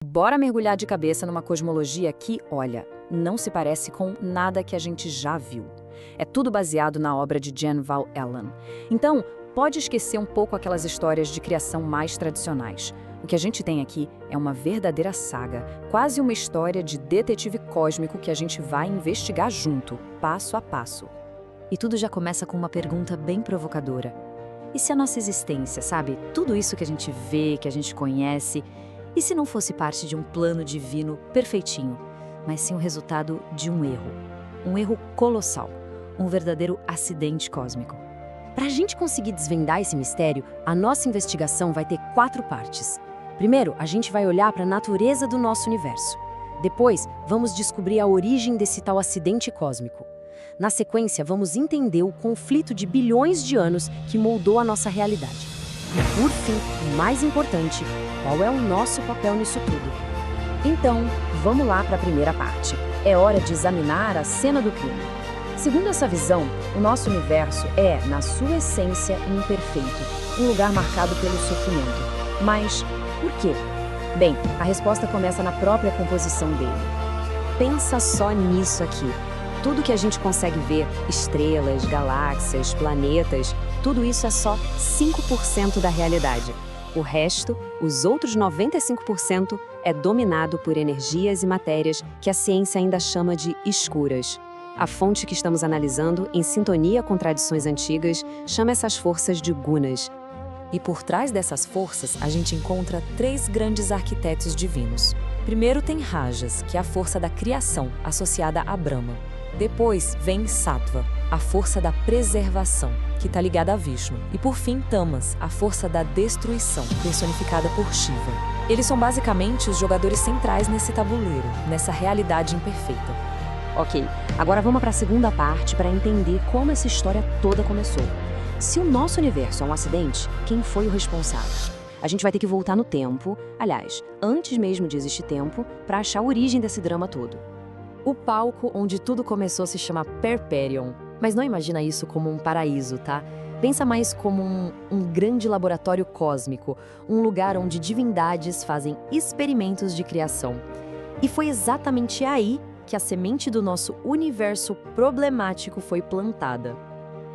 Bora mergulhar de cabeça numa cosmologia que, olha, não se parece com nada que a gente já viu. É tudo baseado na obra de Jan Val Allen. Então, pode esquecer um pouco aquelas histórias de criação mais tradicionais. O que a gente tem aqui é uma verdadeira saga, quase uma história de detetive cósmico que a gente vai investigar junto, passo a passo. E tudo já começa com uma pergunta bem provocadora. E se a nossa existência, sabe, tudo isso que a gente vê, que a gente conhece, e se não fosse parte de um plano divino perfeitinho, mas sim o resultado de um erro colossal, um verdadeiro acidente cósmico? Para a gente conseguir desvendar esse mistério, a nossa investigação vai ter 4 partes. Primeiro, a gente vai olhar para a natureza do nosso universo. Depois, vamos descobrir a origem desse tal acidente cósmico. Na sequência, vamos entender o conflito de bilhões de anos que moldou a nossa realidade. E, por fim, o mais importante, qual é o nosso papel nisso tudo? Então, vamos lá para a primeira parte. É hora de examinar a cena do crime. Segundo essa visão, o nosso universo é, na sua essência, imperfeito, um lugar marcado pelo sofrimento. Mas por quê? Bem, a resposta começa na própria composição dele. Pensa só nisso aqui. Tudo que a gente consegue ver, estrelas, galáxias, planetas, tudo isso é só 5% da realidade. O resto, os outros 95%, é dominado por energias e matérias que a ciência ainda chama de escuras. A fonte que estamos analisando, em sintonia com tradições antigas, chama essas forças de gunas. E por trás dessas forças, a gente encontra 3 grandes arquitetos divinos. Primeiro tem Rajas, que é a força da criação, associada a Brahma. Depois vem Sattva, a força da preservação, que está ligada a Vishnu. E por fim, Tamas, a força da destruição, personificada por Shiva. Eles são basicamente os jogadores centrais nesse tabuleiro, nessa realidade imperfeita. Ok, agora vamos para a segunda parte para entender como essa história toda começou. Se o nosso universo é um acidente, quem foi o responsável? A gente vai ter que voltar no tempo, aliás, antes mesmo de existir tempo, para achar a origem desse drama todo. O palco onde tudo começou se chama Perperion, mas não imagina isso como um paraíso, tá? Pensa mais como um grande laboratório cósmico, um lugar onde divindades fazem experimentos de criação. E foi exatamente aí que a semente do nosso universo problemático foi plantada.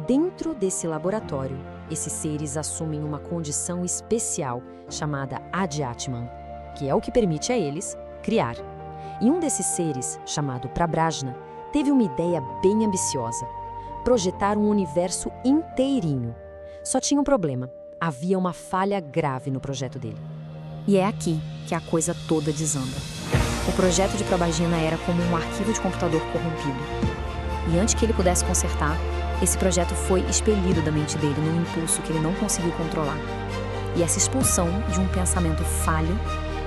Dentro desse laboratório, esses seres assumem uma condição especial chamada Adhyatman, que é o que permite a eles criar. E um desses seres, chamado Prabrajna, teve uma ideia bem ambiciosa: projetar um universo inteirinho. Só tinha um problema: havia uma falha grave no projeto dele. E é aqui que a coisa toda desanda. O projeto de Prabrajna era como um arquivo de computador corrompido. E antes que ele pudesse consertar, esse projeto foi expelido da mente dele num impulso que ele não conseguiu controlar. E essa expulsão de um pensamento falho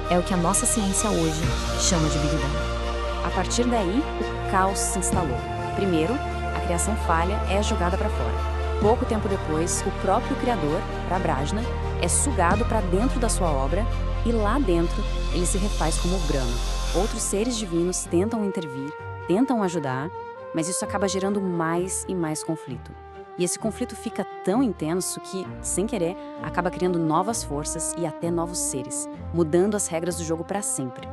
é o que a nossa ciência hoje chama de Big Bang. A partir daí, o caos se instalou. Primeiro, a criação falha é jogada para fora. Pouco tempo depois, o próprio criador, Prabrajna, é sugado para dentro da sua obra e lá dentro ele se refaz como Brahma. Outros seres divinos tentam intervir, tentam ajudar, mas isso acaba gerando mais e mais conflito. E esse conflito fica tão intenso que, sem querer, acaba criando novas forças e até novos seres, mudando as regras do jogo para sempre.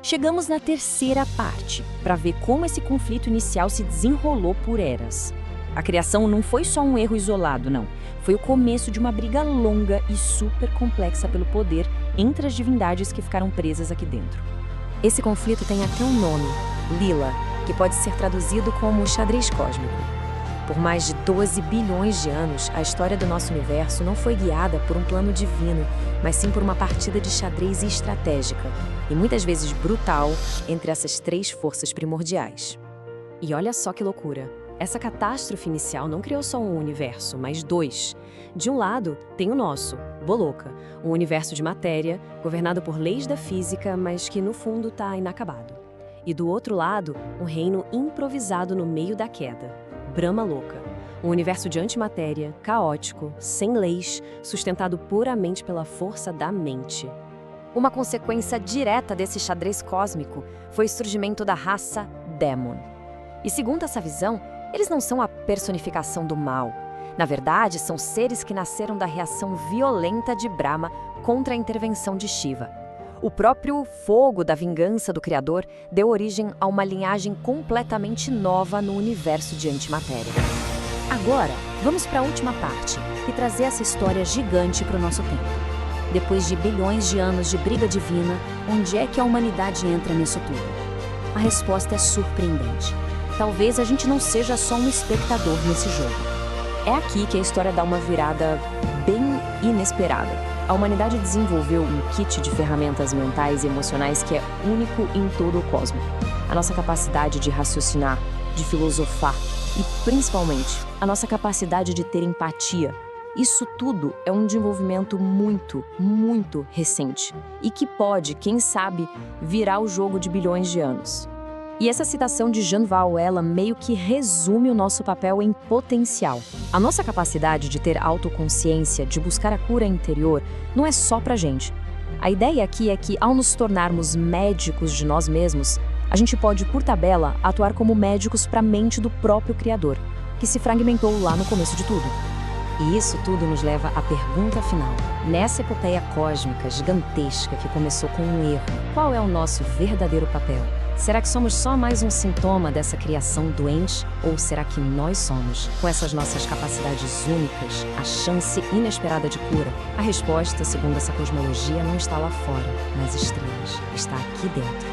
Chegamos na terceira parte, para ver como esse conflito inicial se desenrolou por eras. A criação não foi só um erro isolado, não. Foi o começo de uma briga longa e super complexa pelo poder entre as divindades que ficaram presas aqui dentro. Esse conflito tem até um nome, Lila, que pode ser traduzido como xadrez cósmico. Por mais de 12 bilhões de anos, a história do nosso universo não foi guiada por um plano divino, mas sim por uma partida de xadrez estratégica, e muitas vezes brutal, entre essas 3 forças primordiais. E olha só que loucura! Essa catástrofe inicial não criou só um universo, mas 2. De um lado, tem o nosso, Boloka, um universo de matéria, governado por leis da física, mas que no fundo está inacabado. E do outro lado, um reino improvisado no meio da queda, Brahma Loka, um universo de antimatéria, caótico, sem leis, sustentado puramente pela força da mente. Uma consequência direta desse xadrez cósmico foi o surgimento da raça Demon. E segundo essa visão, eles não são a personificação do mal. Na verdade, são seres que nasceram da reação violenta de Brahma contra a intervenção de Shiva. O próprio fogo da vingança do Criador deu origem a uma linhagem completamente nova no universo de antimatéria. Agora, vamos para a última parte e trazer essa história gigante para o nosso tempo. Depois de bilhões de anos de briga divina, onde é que a humanidade entra nisso tudo? A resposta é surpreendente. Talvez a gente não seja só um espectador nesse jogo. É aqui que a história dá uma virada bem inesperada. A humanidade desenvolveu um kit de ferramentas mentais e emocionais que é único em todo o cosmos. A nossa capacidade de raciocinar, de filosofar e, principalmente, a nossa capacidade de ter empatia. Isso tudo é um desenvolvimento muito, muito recente e que pode, quem sabe, virar o jogo de bilhões de anos. E essa citação de Jean Val, ela meio que resume o nosso papel em potencial. A nossa capacidade de ter autoconsciência, de buscar a cura interior, não é só pra gente. A ideia aqui é que, ao nos tornarmos médicos de nós mesmos, a gente pode, por tabela, atuar como médicos para a mente do próprio Criador, que se fragmentou lá no começo de tudo. E isso tudo nos leva à pergunta final. Nessa epopeia cósmica gigantesca que começou com um erro, qual é o nosso verdadeiro papel? Será que somos só mais um sintoma dessa criação doente? Ou será que nós somos, com essas nossas capacidades únicas, a chance inesperada de cura? A resposta, segundo essa cosmologia, não está lá fora, nas estrelas. Está aqui dentro.